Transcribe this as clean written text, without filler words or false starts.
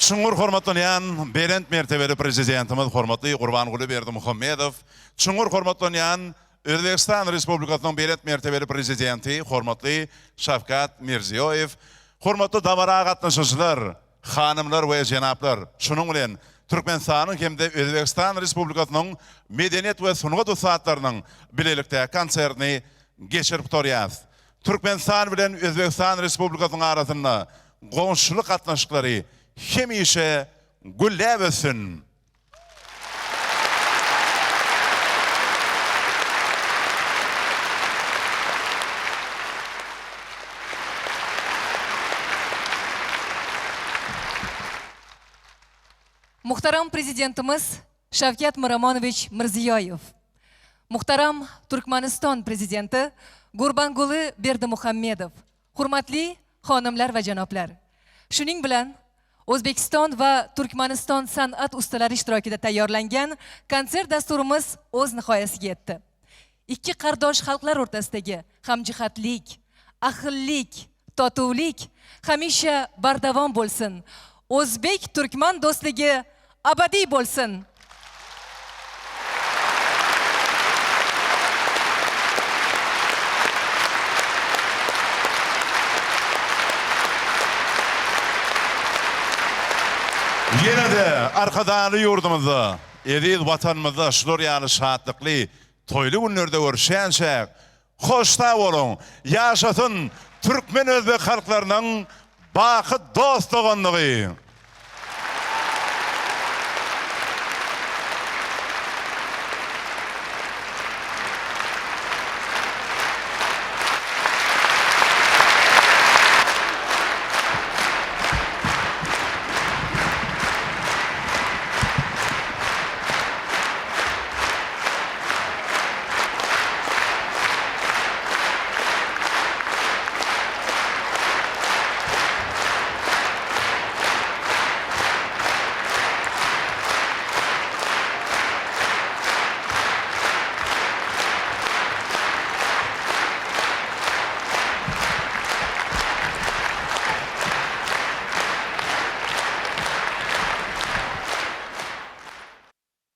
Çuңur hormatlanan Berent mertebeli prezidentimiz hormatly Gurbanguli Berdimuhamedov, Çuңur hormatlanan Özbekistan Respublikasynyň Berent mertebeli prezidenti hormatly Şavkat Mirziyoyev, hormatly dawara gatnaşyjylar, hanymlar we jenaplar, şunuň bilen Türkmenistanyň hemde Özbekistan Respublikasynyň medeniýet we sunugat usatlarynyň bilelikde konsertini geçirip torýas. Türkmenistan bilen Özbekistan Respublikasynyň arasynda goňşulyk gatnaşyklary hemişe gülläbesin. Muhtaram Prezidentimiz Shavkat Miromonovich Mirziyoyev, Muhtaram Turkmaniston Prezidenti Gurbanguli Berdimuhamedov, hurmatli xonimlar va janoblar. Shuning bilan O'zbekiston va Turkmaniston san'at ustalari ishtirokida tayyorlangan konsert dasturimiz o'z nihoyasiga yetdi. Ikki qardosh xalqlar o'rtasidagi hamjihatlik, ahillik, totuvlik hamisha bardavom bo'lsin. O'zbek-turkman do'stligi abadiy bo'lsin. Yenide arkadaşlı yurdumuzda, ediz vatanımızda şudur yani şahatlıklı, toylu günlerde görüşensek, hoşta olun, yaşasın Türkmen Özbek halklarının bakı dostluğunluğu.